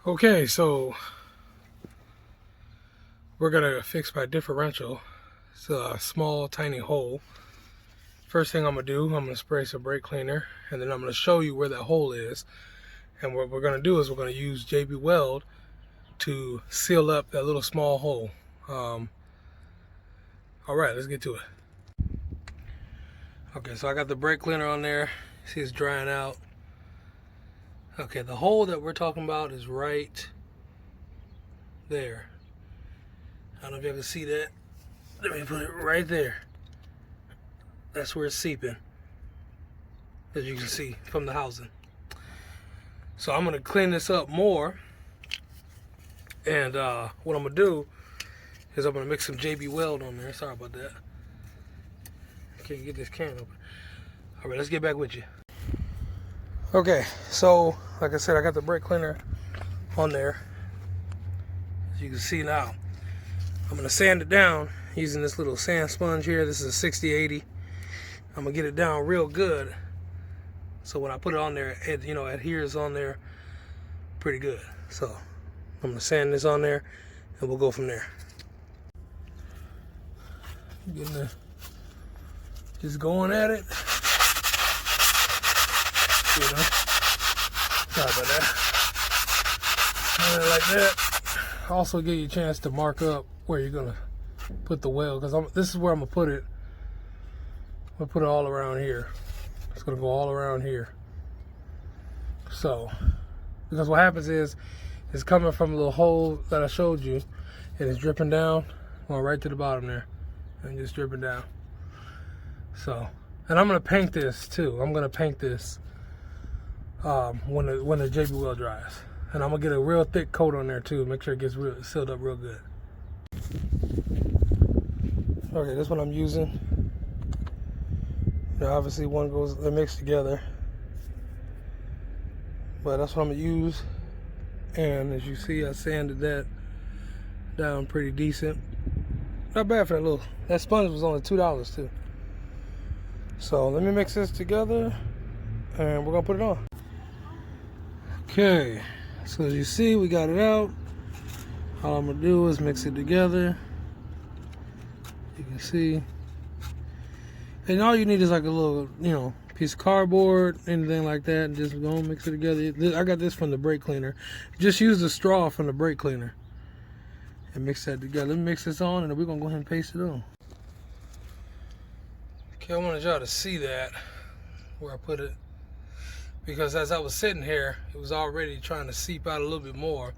Okay, so we're gonna fix my differential. It's a small, tiny hole. First thing I'm gonna do, I'm gonna spray some brake cleaner, and then I'm gonna show you where that hole is. And what we're gonna do is we're gonna use JB Weld to seal up that little small hole. All right, let's get to it. Okay, so I got the brake cleaner on there. See, it's drying out. Okay, the hole that we're talking about is right there. I don't know if you can see that. Let me put it right there. That's where it's seeping, as you can see from the housing. So I'm gonna clean this up more, and what I'm gonna do is I'm gonna mix some JB Weld on there. Sorry about that. Can't get this can open. All right, let's get back with you. Okay, so like I said, I got the brake cleaner on there. As you can see now, I'm gonna sand it down using this little sand sponge here. This is a 6080. I'm gonna get it down real good, so when I put it on there, it adheres on there pretty good. So I'm gonna sand this on there, and we'll go from there. Just going at it. Sorry about that. Like that. Also give you a chance to mark up where you're gonna put the weld, because this is where I'm gonna put it. I'm gonna put it all around here. It's gonna go all around here. So, because what happens is, it's coming from a little hole that I showed you, and it's dripping down, going right to the bottom there, and just dripping down. So, and I'm gonna paint this too. I'm gonna paint this when the JB Weld dries, and I'm gonna get a real thick coat on there too. Make sure it gets sealed up real good. Okay, this one I'm using. Now, obviously, they mix together, but that's what I'm gonna use. And as you see, I sanded that down pretty decent. Not bad for that sponge was only $2 too. So let me mix this together, and we're gonna put it on. Okay, so as you see, we got it out. All I'm gonna do is mix it together. You can see. And all you need is like a little, piece of cardboard, anything like that, and just go and mix it together. I got this from the brake cleaner. Just use the straw from the brake cleaner and mix that together. Let me mix this on, and then we're gonna go ahead and paste it on. Okay, I wanted y'all to see that, where I put it, because as I was sitting here, it was already trying to seep out a little bit more.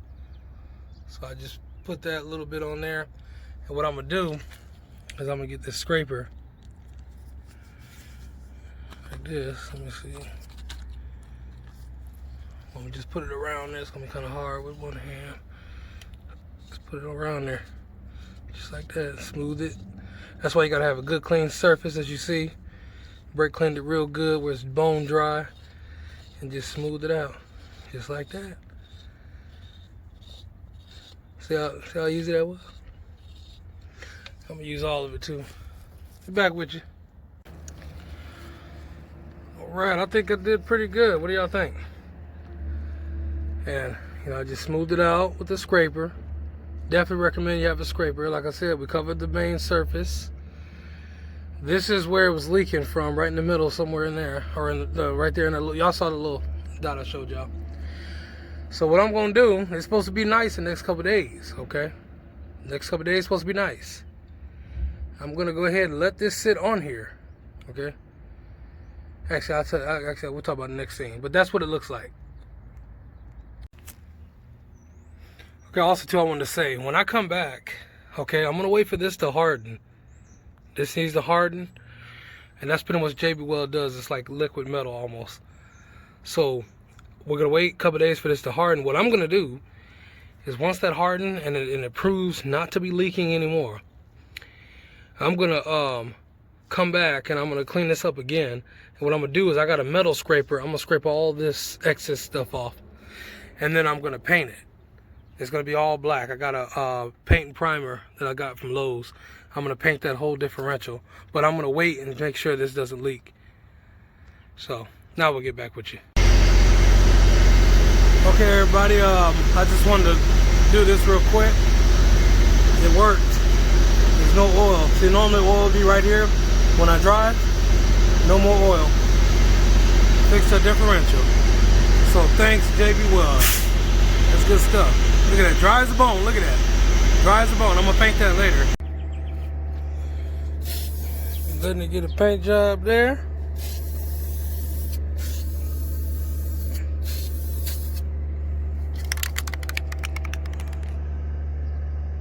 So I just put that little bit on there, and what I'm gonna do is I'm gonna get this scraper. Like this, let me see. I'm gonna just put it around there. It's gonna be kind of hard with one hand. Just put it around there, just like that. Smooth it. That's why you gotta have a good clean surface, as you see. Brake cleaned it real good where it's bone dry, and just smooth it out, just like that. See how easy that was? I'm gonna use all of it too. Be back with you. Alright, I think I did pretty good. What do y'all think? And, I just smoothed it out with the scraper. Definitely recommend you have a scraper. Like I said, we covered the main surface. This is where it was leaking from, right in the middle, somewhere in there. Or right there in the y'all saw the little dot I showed y'all. So what I'm going to do, it's supposed to be nice the next couple days, okay? Next couple days is supposed to be nice. I'm going to go ahead and let this sit on here, okay? Actually, we'll talk about the next scene, but that's what it looks like. Okay, also too, I wanted to say, when I come back, okay, I'm gonna wait for this to harden. This needs to harden, and that's pretty much what JB Weld does. It's like liquid metal almost. So we're gonna wait a couple days for this to harden. What I'm gonna do is, once that hardens and it proves not to be leaking anymore, I'm gonna come back and I'm gonna clean this up again. And what I'm gonna do is, I got a metal scraper. I'm gonna scrape all this excess stuff off, and then I'm gonna paint it. It's gonna be all black. I got a paint and primer that I got from Lowe's. I'm gonna paint that whole differential, but I'm gonna wait and make sure this doesn't leak. So now we'll get back with you. Okay, everybody, I just wanted to do this real quick. It worked. There's no oil. See, normally oil would be right here when I drive. No more oil. Fixed the differential. So thanks, JB Weld. That's good stuff. Look at that. Dry as a bone. Look at that. Dry as a bone. I'm going to paint that later. Letting it get a paint job there.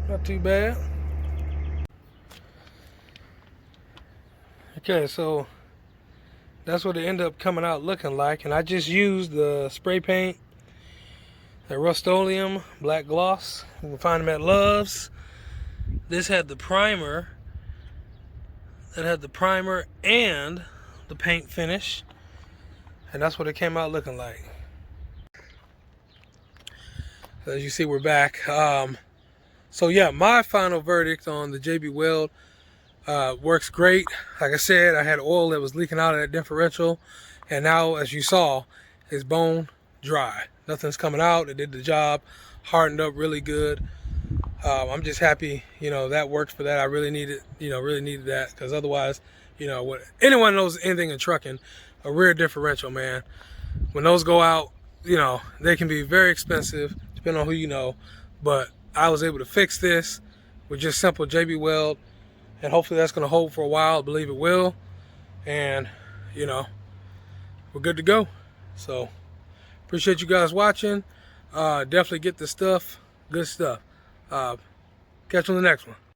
Not too bad. Okay, so that's what it ended up coming out looking like. And I just used the spray paint, the Rust-Oleum black gloss. You can find them at Love's. This had the primer. That had the primer and the paint finish. And that's what it came out looking like. As you see, we're back. So yeah, my final verdict on the JB Weld works great. Like I said, I had oil that was leaking out of that differential, and now, as you saw, it's bone dry. Nothing's coming out. It did the job, hardened up really good. I'm just happy, you know, that worked for that. I really needed, really needed that, because otherwise, what anyone knows anything in trucking, a rear differential, man, when those go out, they can be very expensive, depending on who you know. But I was able to fix this with just simple JB Weld, and hopefully that's going to hold for a while. I believe it will, and we're good to go. So appreciate you guys watching. Definitely get the stuff. Good stuff. Catch you on the next one.